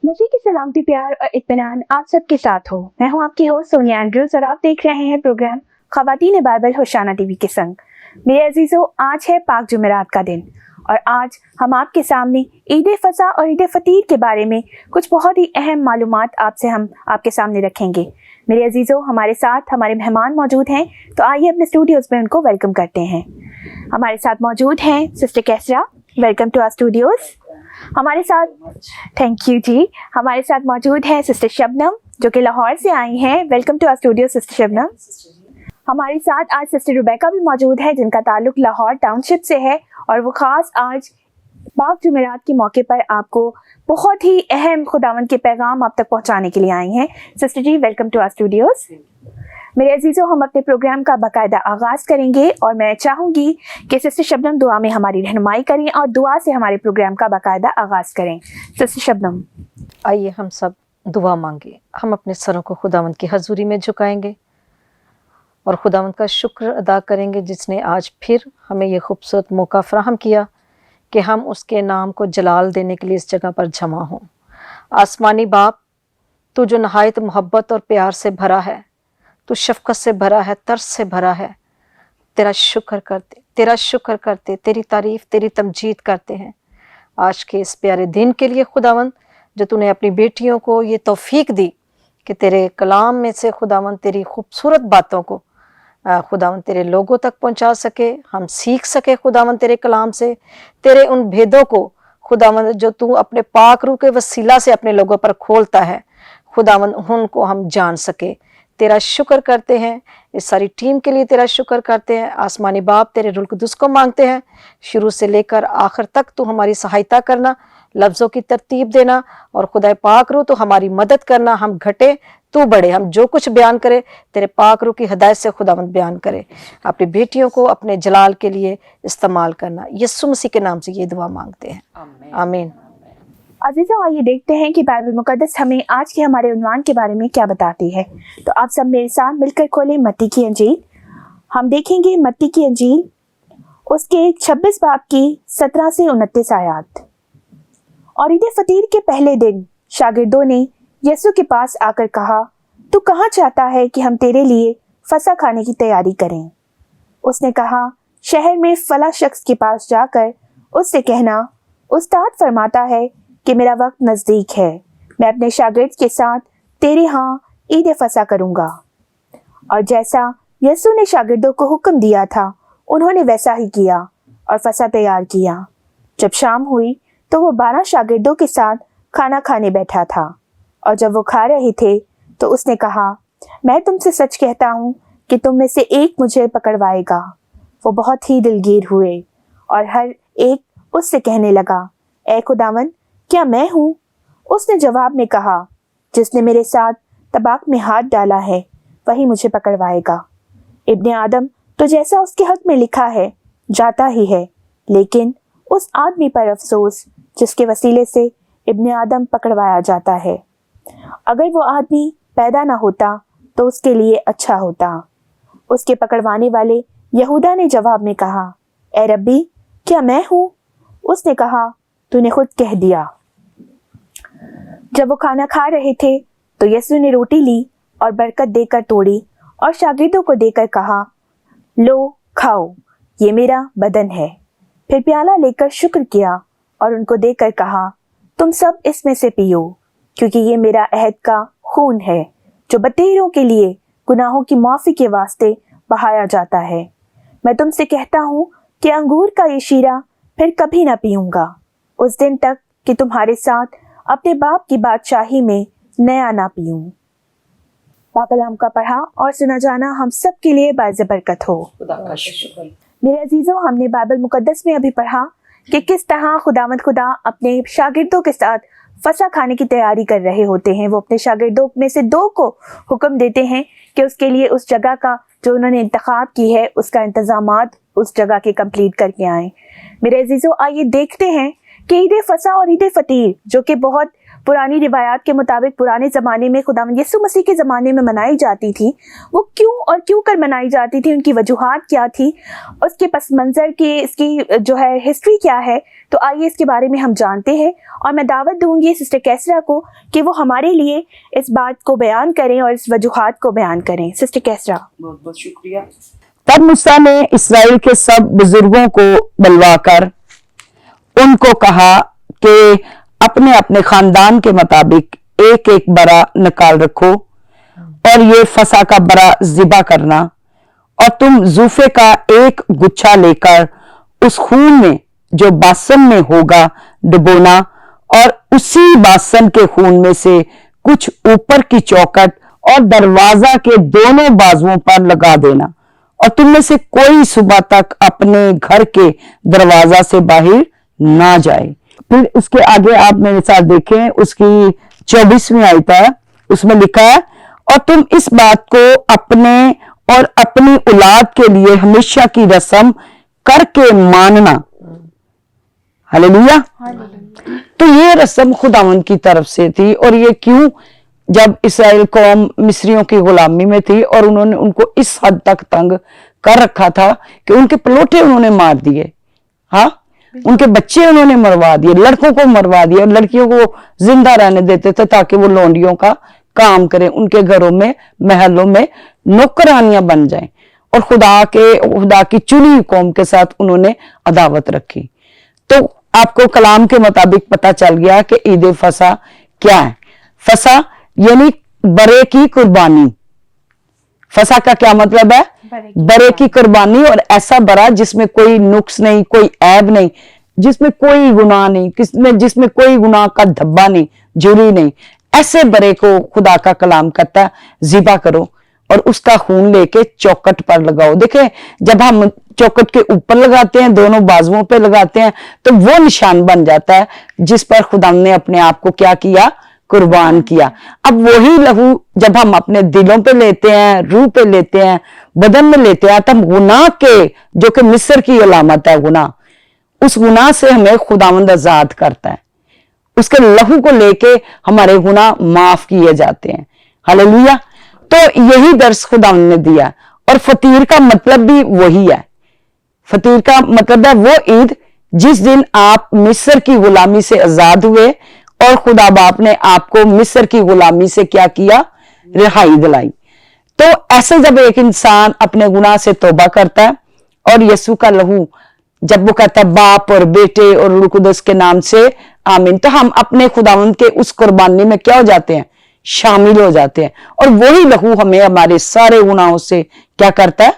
मसीह की सलामती, प्यार और इत्मीनान आप सबके साथ हो। मैं हूं आपकी होस्ट सोनिया एंड्रूज और आप देख रहे हैं प्रोग्राम खवातीन बाइबल होशाना टीवी के संग। मेरे अजीजों, आज है पाक जुमेरात का दिन और आज हम आपके सामने ईद फसा और ईद फतीर के बारे में कुछ बहुत ही अहम मालूमात हम आपके सामने रखेंगे। मेरे अजीजों, हमारे साथ हमारे मेहमान मौजूद हैं, तो आइए अपने स्टूडियोज में उनको वेलकम करते हैं। हमारे साथ मौजूद हैं sister Qaisra, welcome to our studios. हमारे साथ थैंक यू जी। हमारे साथ मौजूद है सिस्टर शबनम, जो कि लाहौर से आई हैं। Welcome to our studio sister Shabnam. हमारे साथ आज सिस्टर रुबैका भी मौजूद है, जिनका ताल्लुक लाहौर टाउनशिप से है और वो खास आज पाक जुमेरात के मौके पर आपको बहुत ही अहम खुदावंद के पैगाम आप तक पहुंचाने के लिए आई हैं। Sister ji, welcome to our studios. मेरे अजीजों, हम अपने प्रोग्राम का बाकायदा आगाज करेंगे और मैं चाहूंगी कि सिस्टर शबनम दुआ में हमारी रहनुमाई करें और दुआ से हमारे प्रोग्राम का बाकायदा आगाज करें। सिस्टर शबनम, आइए हम सब दुआ मांगे। हम अपने सरों को खुदावंद की हजूरी में झुकाएंगे और खुदावंद का शुक्र अदा करेंगे, जिसने आज फिर हमें ये खूबसूरत मौका फराहम किया कि हम उसके नाम को जलाल देने के लिए इस जगह पर जमा हों। आसमानी बाप, तू जो नहायत मोहब्बत और प्यार से भरा है, तू शफकत से भरा है, तरस से भरा है, तेरा शुक्र करते, तेरी तारीफ, तेरी तमजीद करते हैं आज के इस प्यारे दिन के लिए खुदावंद, जो तूने अपनी बेटियों को ये तौफीक दी कि तेरे कलाम में से खुदावंद तेरी खूबसूरत बातों को खुदावंद तेरे लोगों तक पहुंचा सके, हम सीख सके खुदावंद तेरे कलाम से, तेरे उन भेदों को खुदावंद जो तू अपने पाक रूह के वसीला से अपने लोगों पर खोलता है, खुदावंद उनको हम जान सके। तेरा शुक्र करते हैं, इस सारी टीम के लिए तेरा शुक्र करते हैं। आसमानी बाप, तेरे रुल कुदस को मांगते हैं, शुरू से लेकर आखिर तक तू हमारी सहायता करना, लफ्ज़ों की तरतीब देना और खुदा पाक रूह तो हमारी मदद करना। हम घटे तू बढ़े, हम जो कुछ बयान करे तेरे पाक रूह की हिदायत से खुदावंद बयान करे। अपनी बेटियों को अपने जलाल के लिए इस्तेमाल करना। यीशु मसीह के नाम से ये दुआ मांगते हैं, आमीन। अजीजों, आइए देखते हैं कि बाइबल मुकद्दस हमें आज के हमारे उन्वान के बारे में क्या बताती है। तो आप सब मेरे साथ मिलकर खोलें मत्ती की अंजील। हम देखेंगे मत्ती की अंजील, उसके 26 बाब की 17 से 29 आयत। और ईद फतीर के पहले दिन शागिर्दों ने यीशु के पास आकर कहा, तू कहाँ चाहता है कि हम तेरे लिए फसह खाने की तैयारी करें? उसने कहा, शहर में फला शख्स के पास जाकर उससे कहना, उस्ताद फरमाता है कि मेरा वक्त नज़दीक है, मैं अपने शागिर्द के साथ तेरे यहाँ ईद फसह करूँगा। और जैसा यीशु ने शागिर्दों को हुक्म दिया था, उन्होंने वैसा ही किया और फसह तैयार किया। जब शाम हुई तो वो 12 शागिर्दों के साथ खाना खाने बैठा था और जब वो खा रहे थे तो उसने कहा, मैं तुमसे सच कहता हूँ कि तुम में से एक मुझे पकड़वाएगा। वो बहुत ही दिलगीर हुए और हर एक उससे कहने लगा, ऐ खुदावंद, क्या मैं हूँ? उसने जवाब में कहा, जिसने मेरे साथ तबाक में हाथ डाला है वही मुझे पकड़वाएगा। इब्ने आदम तो जैसा उसके हक में लिखा है जाता ही है, लेकिन उस आदमी पर अफसोस जिसके वसीले से इब्ने आदम पकड़वाया जाता है। अगर वो आदमी पैदा ना होता तो उसके लिए अच्छा होता। उसके पकड़वाने वाले यहूदा ने जवाब में कहा, ऐ रब्बी, क्या मैं हूँ? उसने कहा, तूने खुद कह दिया। जब वो खाना खा रहे थे तो यीशु ने रोटी ली और बरकत देकर तोड़ी और शागिर्दों को देकर कहा, लो खाओ, ये मेरा बदन है। फिर प्याला लेकर शुक्र किया और उनको देकर कहा, तुम सब इसमें से पियो, क्योंकि ये मेरा अहद का खून है, जो बतेरों के लिए गुनाहों की माफ़ी के वास्ते बहाया जाता है। मैं तुमसे कहता हूँ कि अंगूर का ये शीरा फिर कभी ना पीऊँगा, उस दिन तक कि तुम्हारे साथ अपने बाप की बादशाही में नया ना पीऊँ। पाक कलाम का पढ़ा और सुना जाना हम सब के लिए बाइज़ बरकत हो। मेरे अजीजों, हमने बाइबल मुकद्दस में अभी पढ़ा कि किस तरह खुदावंद खुदा अपने शागिर्दों के साथ फसह खाने की तैयारी कर रहे होते हैं। वो अपने शागिर्दों में से 2 को हुक्म देते हैं कि उसके लिए उस जगह का जो उन्होंने इंतखाब की है उसका इंतजामात उस जगह के कंप्लीट करके आएँ। मेरे अजीजों, आइए देखते हैं कि ईद फसह और ईद फतीर, जो कि बहुत पुरानी रिवायात के मुताबिक पुराने ज़माने में खुदावंद यीशु मसीह के ज़माने में मनाई जाती थी, वो क्यों और क्यों कर मनाई जाती थी, उनकी वजूहात क्या थी, उसके पस मंज़र की इसकी जो है हिस्ट्री क्या है, तो आइए इसके बारे में हम जानते हैं। और मैं दावत दूंगी सिस्टर कैसरा को कि वो हमारे लिए इस बात को बयान करें और इस वजूहात को बयान करें। सिस्टर कैसरा। बहुत बहुत शुक्रिया। तब मूसा ने इस्राएल के सब बुजुर्गों को बुलवाकर उनको कहा कि अपने अपने खानदान के मुताबिक एक एक बरा निकाल रखो और ये फसा का बरा ज़िबा करना, और तुम जूफे का एक गुच्छा लेकर उस खून में जो बासन में होगा डुबोना, और उसी बासन के खून में से कुछ ऊपर की चौखट और दरवाजा के दोनों बाजुओं पर लगा देना, और तुम में से कोई सुबह तक अपने घर के दरवाजा से बाहर ना जाए। फिर इसके आगे आप मेरे साथ देखें, उसकी 24वीं आयत है, उसमें लिखा है, और तुम इस बात को अपने और अपनी औलाद के लिए हमेशा की रस्म करके मानना। हालेलुया। तो ये रस्म खुदावंद की तरफ से थी। और ये क्यों? जब इस्राएल कौम मिस्रियों की गुलामी में थी और उन्होंने उनको इस हद तक तंग कर रखा था कि उनके पलोटे उन्होंने मार दिए, हाँ, उनके बच्चे उन्होंने मरवा दिए, लड़कों को मरवा दिया, और लड़कियों को जिंदा रहने देते थे ताकि वो लौंडियों का काम करें, उनके घरों में महलों में नौकरानियां बन जाएं। और खुदा की चुनी हुई कौम के साथ उन्होंने अदावत रखी। तो आपको कलाम के मुताबिक पता चल गया कि ईद फसा क्या है। फसा यानी बरे की कुर्बानी। फसा का क्या मतलब है? बरे की कुर्बानी। और ऐसा बरा जिसमें कोई नुक्स नहीं, कोई ऐब नहीं, जिसमें कोई गुनाह नहीं, जिसमें कोई गुनाह का धब्बा नहीं, जुरी नहीं, ऐसे बरे को खुदा का कलाम कहता है ज़िबा करो और उसका खून लेके चौखट पर लगाओ। देखें, जब हम चौखट के ऊपर लगाते हैं, दोनों बाजुओं पे लगाते हैं, तो वो निशान बन जाता है जिस पर खुदा ने अपने आप को क्या किया? कुर्बान किया। अब वही लहू जब हम अपने दिलों पे लेते हैं, रूह पे लेते हैं, बदन में लेते हैं, तब गुनाह के, जो कि मिस्र की अलामत है गुनाह, उस गुनाह से हमें खुदावंद आजाद करता है। उसके लहू को लेके हमारे गुनाह माफ किए जाते हैं। हालेलुया। तो यही दर्श खुदावंद ने दिया। और फतीर का मतलब भी वही है। फतीर का मतलब है वो ईद जिस दिन आप मिस्र की गुलामी से आजाद हुए और खुदा बाप ने आपको मिस्र की गुलामी से क्या किया? रिहाई दिलाई। तो ऐसे जब एक इंसान अपने गुनाह से तौबा करता है और यीशु का लहू जब वो कहता है बाप और बेटे और रूह कुदस के नाम से आमीन, तो हम अपने खुदावंद के उस कुर्बानी में क्या हो जाते हैं? शामिल हो जाते हैं। और वही लहू हमें हमारे सारे गुनाहों से क्या करता है?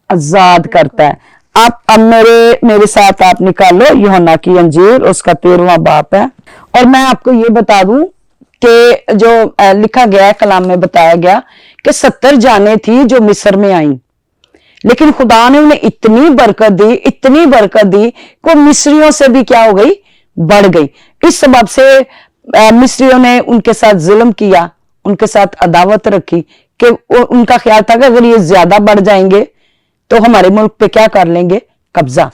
आजाद करता है। आप अब मेरे साथ आप निकाल लो यूहन्ना की अंजील, उसका 13वां बाप है। और मैं आपको ये बता दूं कि जो लिखा गया है कलाम में बताया गया कि 70 जाने थी जो मिस्र में आई, लेकिन खुदा ने उन्हें इतनी बरकत दी कि मिस्रियों से भी क्या हो गई? बढ़ गई। इस सबब से मिस्रियों ने उनके साथ जुल्म किया, उनके साथ अदावत रखी कि उनका ख्याल था कि अगर ये ज्यादा बढ़ जाएंगे तो हमारे मुल्क पे क्या कर लेंगे? कब्जा,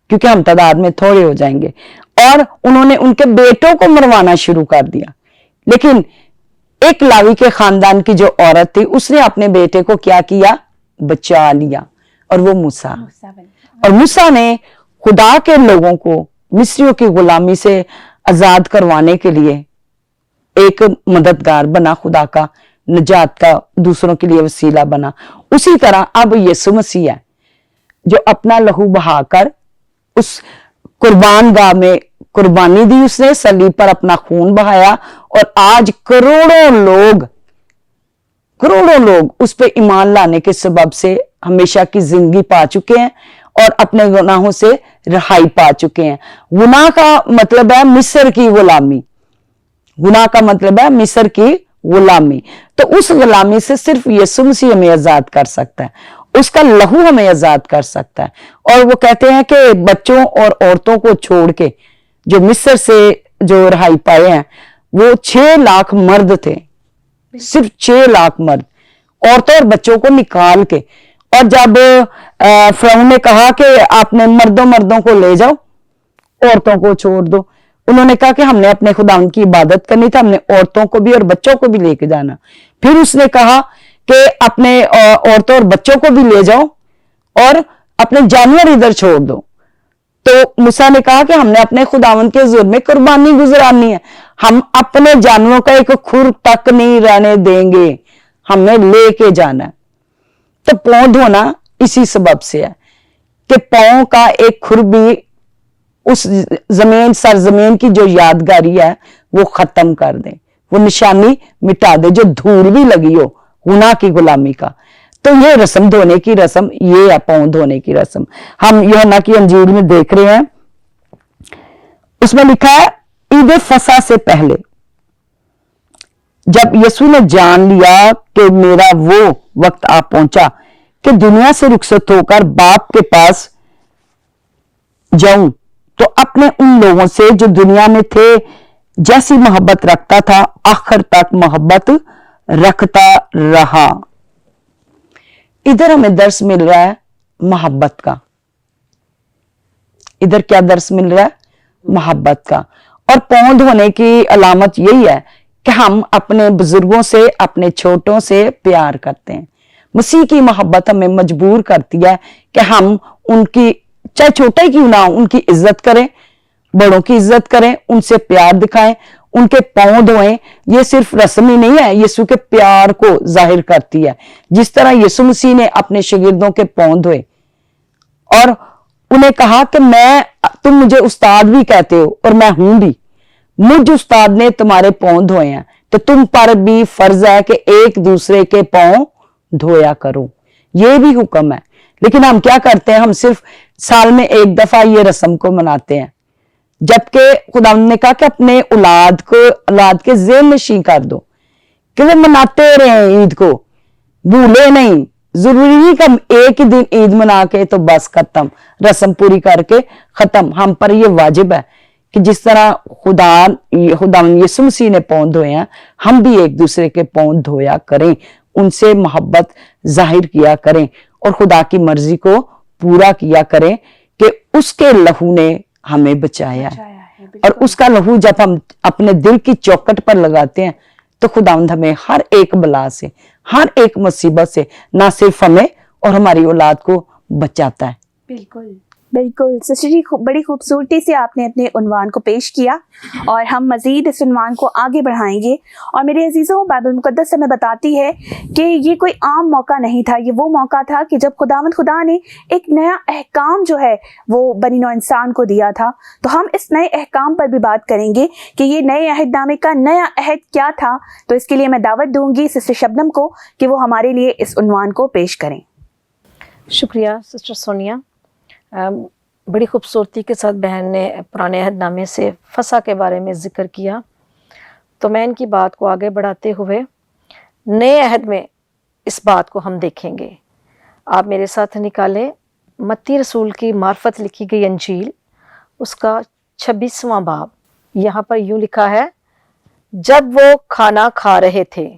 क्योंकि हम तादाद में थोड़े हो जाएंगे। और उन्होंने उनके बेटों को मरवाना शुरू कर दिया। लेकिन एक लावी के खानदान की जो औरत थी उसने अपने बेटे को क्या किया? बचा लिया, और वो मूसा। और मूसा ने खुदा के लोगों को मिस्रियों की गुलामी से आजाद करवाने के लिए एक मददगार बना, खुदा का निजात का दूसरों के लिए वसीला बना। उसी तरह अब यीशु मसीह है जो अपना लहू बहाकर उस कुर्बान गाह में कुर्बानी दी, उसने सलीब पर अपना खून बहाया, और आज करोड़ों लोग उस पे ईमान लाने के सबब से हमेशा की जिंदगी पा चुके हैं और अपने गुनाहों से रिहाई पा चुके हैं। गुनाह का मतलब है मिस्र की गुलामी। गुनाह का मतलब है मिस्र की गुलामी। तो उस गुलामी से सिर्फ यीशु मसीह हमें आजाद कर सकता है, उसका लहू हमें आजाद कर सकता है। और वो कहते हैं कि बच्चों और औरतों को छोड़ के जो मिस्र से जो रिहाई पाए हैं वो 6 लाख मर्द थे, सिर्फ 6 लाख मर्द, औरतों और बच्चों को निकाल के। और जब फिरौन ने कहा कि आपने मर्दों को ले जाओ, औरतों को छोड़ दो, انہوں نے کہا کہ ہم نے اپنے خداوند کی عبادت کرنی تھی, ہم نے عورتوں کو بھی اور بچوں کو بھی لے کے جانا. پھر اس نے کہا کہ اپنے عورتوں اور بچوں کو بھی لے جاؤ اور اپنے جانور ادھر چھوڑ دو. تو موسیٰ نے کہا کہ ہم نے اپنے خداوند کے حضور میں قربانی گزرانی ہے, ہم اپنے جانوروں کا ایک کھر تک نہیں رہنے دیں گے, ہمیں لے کے جانا ہے. تو پاؤں دھونا اسی سبب سے ہے کہ پاؤں کا ایک کھر بھی اس زمین سرزمین کی جو یادگاری ہے وہ ختم کر دیں, وہ نشانی مٹا دے جو دھول بھی لگی ہو گناہ کی غلامی کا. تو یہ رسم دھونے کی رسم, یہ ہے پاؤں دھونے کی رسم. ہم یوحنا کی انجیل میں دیکھ رہے ہیں, اس میں لکھا ہے عید فصح سے پہلے جب یسوع نے جان لیا کہ میرا وہ وقت آ پہنچا کہ دنیا سے رخصت ہو کر باپ کے پاس جاؤں, تو اپنے ان لوگوں سے جو دنیا میں تھے جیسی محبت رکھتا تھا آخر تک محبت رکھتا رہا. ادھر ہمیں درس مل رہا ہے محبت کا, ادھر کیا درس مل رہا ہے محبت کا. اور پاؤں دھونے کی علامت یہی ہے کہ ہم اپنے بزرگوں سے اپنے چھوٹوں سے پیار کرتے ہیں. مسیح کی محبت ہمیں مجبور کرتی ہے کہ ہم ان کی چاہے چھوٹے ہی کیوں نہ ہو ان کی عزت کریں, بڑوں کی عزت کریں, ان سے پیار دکھائیں, ان کے پاؤں دھوئیں. یہ صرف رسم ہی نہیں ہے, یسوع کے پیار کو ظاہر کرتی ہے. جس طرح یسوع مسیح نے اپنے شاگردوں کے پاؤں دھوئے اور انہیں کہا کہ تم مجھے استاد بھی کہتے ہو اور میں ہوں بھی, مجھ استاد نے تمہارے پاؤں دھوئے ہیں تو تم پر بھی فرض ہے کہ ایک دوسرے کے پاؤں دھویا کرو. یہ بھی حکم ہے. لیکن ہم کیا کرتے ہیں, ہم صرف سال میں ایک دفعہ یہ رسم کو مناتے ہیں, جبکہ خداوند نے کہا کہ اپنے اولاد کے ذہن نشین کر دو کہ وہ مناتے رہیں عید کو, بھولے نہیں. ضروری نہیں کہ ہم ایک ہی دن عید منا کے تو بس ختم, رسم پوری کر کے ختم. ہم پر یہ واجب ہے کہ جس طرح خداوند یسوع مسیح نے پاؤں دھوئے ہیں, ہم بھی ایک دوسرے کے پاؤں دھویا کریں, ان سے محبت ظاہر کیا کریں اور خدا کی مرضی کو پورا کیا کریں کہ اس کے لہو نے ہمیں بچایا ہے. اور اس کا لہو جب ہم اپنے دل کی چوکٹ پر لگاتے ہیں تو خداوند ہمیں ہر ایک بلا سے, ہر ایک مصیبت سے نہ صرف ہمیں اور ہماری اولاد کو بچاتا ہے. بالکل بالکل سسٹر جی, بڑی خوبصورتی سے آپ نے اپنے عنوان کو پیش کیا اور ہم مزید اس عنوان کو آگے بڑھائیں گے. اور میرے عزیزوں, بائبل مقدس ہمیں بتاتی ہے کہ یہ کوئی عام موقع نہیں تھا, یہ وہ موقع تھا کہ جب خدا نے ایک نیا احکام جو ہے وہ بنی نوع انسان کو دیا تھا. تو ہم اس نئے احکام پر بھی بات کریں گے کہ یہ نئے عہد نامے کا نیا عہد کیا تھا. تو اس کے لیے میں دعوت دوں گی سسٹر شبنم کو کہ وہ ہمارے لیے اس عنوان کو پیش کریں. شکریہ سسٹر سونیا. بڑی خوبصورتی کے ساتھ بہن نے پرانے عہد نامے سے فصح کے بارے میں ذکر کیا, تو میں ان کی بات کو آگے بڑھاتے ہوئے نئے عہد میں اس بات کو ہم دیکھیں گے. آپ میرے ساتھ نکالیں متی رسول کی معرفت لکھی گئی انجیل, اس کا 26واں باب. یہاں پر یوں لکھا ہے, جب وہ کھانا کھا رہے تھے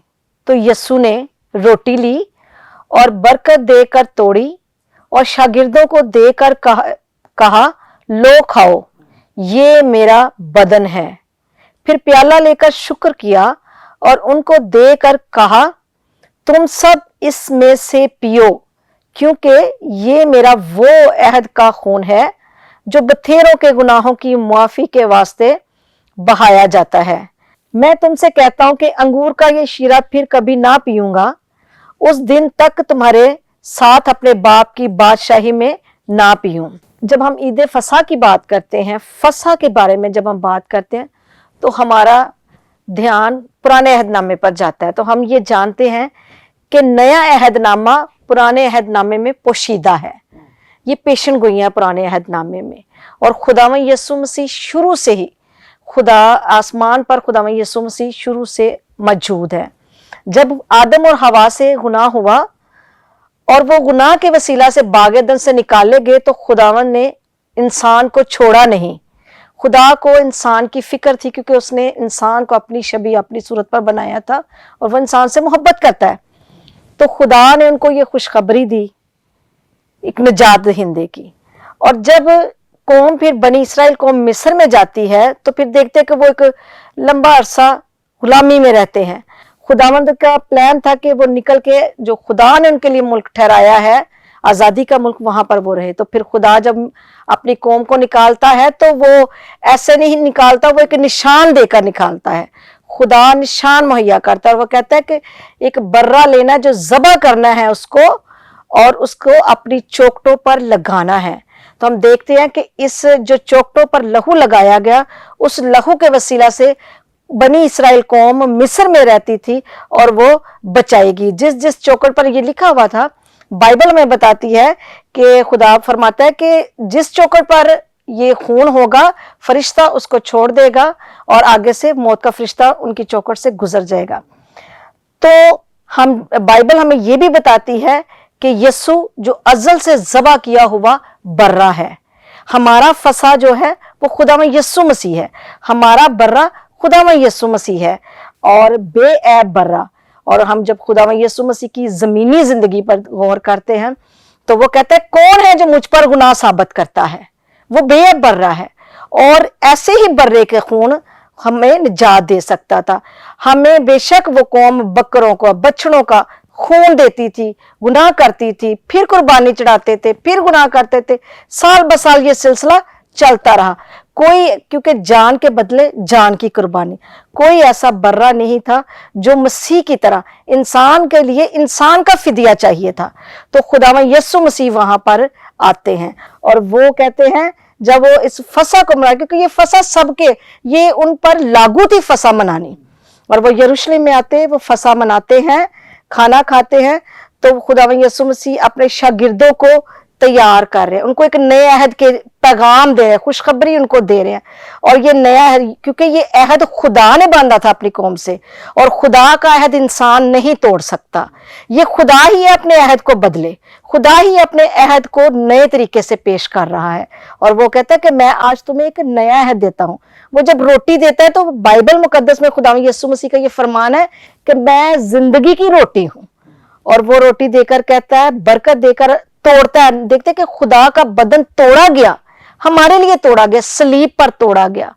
تو یسوع نے روٹی لی اور برکت دے کر توڑی اور شاگردوں کو دے کر کہا لو کھاؤ, یہ میرا بدن ہے. پھر پیالہ لے کر شکر کیا اور ان کو دے کر کہا تم سب اس میں سے پیو, کیونکہ یہ میرا وہ عہد کا خون ہے جو بتھیروں کے گناہوں کی معافی کے واسطے بہایا جاتا ہے. میں تم سے کہتا ہوں کہ انگور کا یہ شیرہ پھر کبھی نہ پیوں گا, اس دن تک تمہارے ساتھ اپنے باپ کی بادشاہی میں نہ پیوں. جب ہم عید فصح کی بات کرتے ہیں, فصح کے بارے میں جب ہم بات کرتے ہیں تو ہمارا دھیان پرانے عہد نامے پر جاتا ہے. تو ہم یہ جانتے ہیں کہ نیا عہد نامہ پرانے عہد نامے میں پوشیدہ ہے. یہ پیشن گوئیاں پرانے عہد نامے میں, اور خداوند یسوع مسیح شروع سے ہی آسمان پر خداوند یسوع مسیح شروع سے موجود ہے. جب آدم اور حوا سے گناہ ہوا اور وہ گناہ کے وسیلہ سے باغ عدن سے نکالے گئے تو خداوند نے انسان کو چھوڑا نہیں. خدا کو انسان کی فکر تھی, کیونکہ اس نے انسان کو اپنی شبیہ اپنی صورت پر بنایا تھا اور وہ انسان سے محبت کرتا ہے. تو خدا نے ان کو یہ خوشخبری دی ایک نجات دہندے کی. اور جب कौम फिर बनी इसराइल कौम मिस्र में जाती है तो फिर देखते हैं कि वो एक लंबा अरसा गुलामी में रहते हैं। खुदावंद का प्लान था कि वो निकल के जो खुदा ने उनके लिए मुल्क ठहराया है, आज़ादी का मुल्क, वहां पर वो रहे। तो फिर खुदा जब अपनी कौम को निकालता है तो वो ऐसे नहीं निकालता, वो एक निशान देकर निकालता है। खुदा निशान मुहैया करता है और वो कहता है कि एक बर्रा लेना, जो ज़बह करना है उसको, और उसको अपनी चोखटों पर लगाना है। तो हम देखते हैं कि इस जो चोखटों पर लहू लगाया गया, उस लहू के वसीला से बनी इसराइल कौम मिस्र में रहती थी और वो बचाएगी। जिस जिस चौखट पर ये लिखा हुआ था, बाइबल में बताती है कि खुदा फरमाता है कि जिस चौखट पर ये खून होगा, फरिश्ता उसको छोड़ देगा और आगे से मौत का फरिश्ता उनकी चौखट से गुजर जाएगा। तो हम बाइबल हमें ये भी बताती है कि यीशु जो अज़ल से ज़बह किया हुआ बर्रा है। हमारा फसा जो है वो खुदा में यीशु मसीह है, हमारा बर्रा खुदा में यीशु मसीह है और बेऐब बर्रा। और हम जब खुदा में यीशु मसीह की ज़मीनी ज़िंदगी पर गौर करते हैं तो वो कहते हैं, कौन है जो मुझ पर गुनाह साबित करता है? वो बेऐब बर्रा है। और ऐसे ही बर्रे के खून हमें निजात दे सकता था। हमें बेशक वो कौम बकरों का, बछड़ों का खून देती थी, गुनाह करती थी, फिर कुर्बानी चढ़ाते थे, फिर गुनाह करते थे, साल ब साल ये सिलसिला चलता रहा। कोई, क्योंकि जान के बदले जान की कुर्बानी, कोई ऐसा बर्रा नहीं था जो मसीह की तरह इंसान के लिए इंसान का फिदिया चाहिए था। तो खुदावंद यीशु मसीह वहां पर आते हैं और वो कहते हैं, जब वो इस फसा को मना, क्योंकि ये फसा सबके, ये उन पर लागू थी फसा मनानी, और वो यरूशलेम में आते, वो फसा मनाते हैं, खाना खाते हैं। तो खुदावंद यीशु मसीह अपने शागिर्दों को तैयार कर रहे हैं, उनको एक नए अहद के पैगाम दे रहे हैं, खुशखबरी उनको दे रहे हैं। और ये नया अहद, क्योंकि ये अहद खुदा ने बांधा था अपनी कौम से, और खुदा का अहद इंसान नहीं तोड़ सकता। ये खुदा ही अपने अहद को बदले, खुदा ही अपने अहद को नए तरीके से पेश कर रहा है। और वो कहता है कि मैं आज तुम्हें एक नया अहद देता हूँ। वो जब रोटी देता है तो बाइबल मुकद्दस में खुदा यीशु मसीह का ये फरमान है कि मैं जिंदगी की रोटी हूँ। और वो रोटी देकर कहता है, बरकत देकर तोड़ता है। देखते कि खुदा का बदन तोड़ा गया, हमारे लिए तोड़ा गया, सलीब पर तोड़ा गया,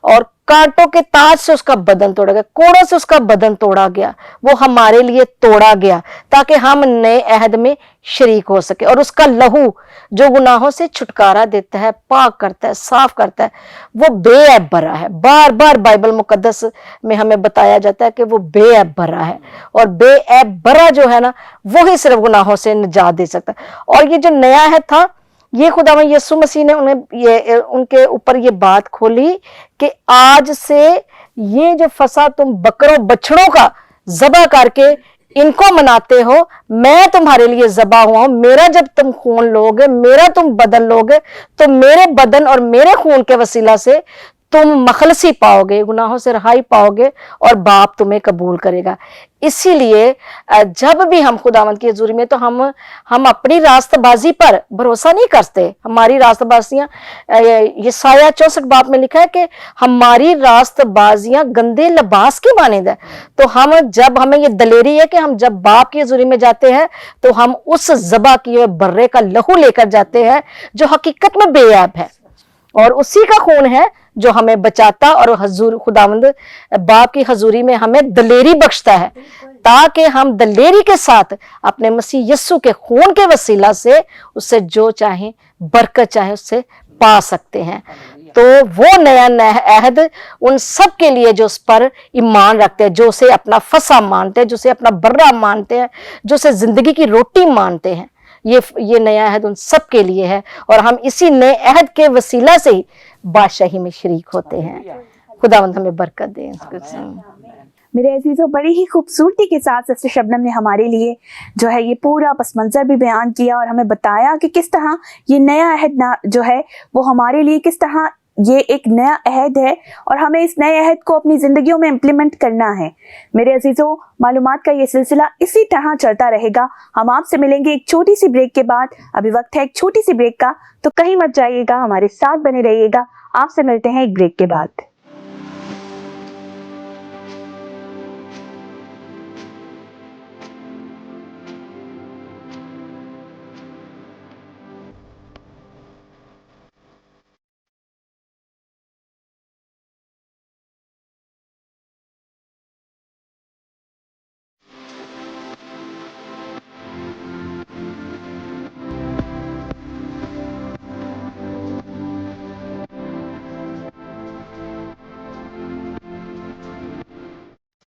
और कांटों के ताज से उसका बदन तोड़ा गया, कोड़ों से उसका बदन तोड़ा गया, वो हमारे लिए तोड़ा गया ताकि हम नए अहद में शरीक हो सके। और उसका लहू जो गुनाहों से छुटकारा देता है, पाक करता है, साफ करता है, वो बेऐब बरा है। बार बार बाइबल मुकद्दस में हमें बताया जाता है कि वो बेऐब बरा है, और बेऐब बरा जो है ना, वो ही सिर्फ गुनाहों से निजात दे सकता है। और ये जो नया अहद था, ये खुदावंद यीशु मसीह ने उनके ऊपर ये बात खोली कि आज से ये जो फसा तुम बकरों बछड़ों का ज़बह करके इनको मनाते हो, मैं तुम्हारे लिए ज़बह हुआ हूं। मेरा जब तुम खून लोगे, मेरा तुम बदन लोगे, तो मेरे बदन और मेरे खून के वसीला से तुम मखलसी पाओगे, गुनाहों से रहाई पाओगे, और बाप तुम्हें कबूल करेगा। इसीलिए जब भी हम खुदावंद की हजूरी में, तो हम अपनी रास्तबाजी पर भरोसा नहीं करते। हमारी रास्तबाजियां, यशायाह 64 बाब में लिखा है कि हमारी रास्तबाजियां गंदे लिबास की मानिंद है। तो जब हमें ये दलेरी है कि हम जब बाप की हजूरी में जाते हैं तो हम उस ज़बह किए बर्रे का लहू लेकर जाते हैं जो हकीकत में बेऐब है, और उसी का खून है जो हमें बचाता और खुदावंद बाप की हजूरी में हमें दलेरी बख्शता है, ताकि हम दलेरी के साथ अपने मसीह यीशु के खून के वसीला से उससे जो चाहे बरकत चाहे उससे पा सकते हैं। तो वो नया अहद उन सब के लिए जो उस पर ईमान रखते हैं, जो उसे अपना फसा मानते हैं, जो उसे अपना बर्रा मानते हैं, जो उसे जिंदगी की रोटी मानते हैं, ये नया अहद उन सब के लिए है। और हम इसी नए अहद के वसीला से ही बादशाही में शरीक होते हैं। खुदावंद हमें बरकत दे। मेरे अजीजों, बड़ी ही खूबसूरती के साथ सिस्टर शबनम ने हमारे लिए जो है ये पूरा पस मंजर भी बयान किया और हमें बताया कि किस तरह ये नया अहद जो है वो हमारे लिए किस तरह ये एक नया अहद है, और हमें इस नए अहद को अपनी ज़िंदगियों में इम्प्लीमेंट करना है। मेरे अजीजों, मालूमात का ये सिलसिला इसी तरह चलता रहेगा। हम आपसे मिलेंगे एक छोटी सी ब्रेक के बाद। अभी वक्त है एक छोटी सी ब्रेक का, तो कहीं मत जाइएगा, हमारे साथ बने रहिएगा। आपसे मिलते हैं एक ब्रेक के बाद।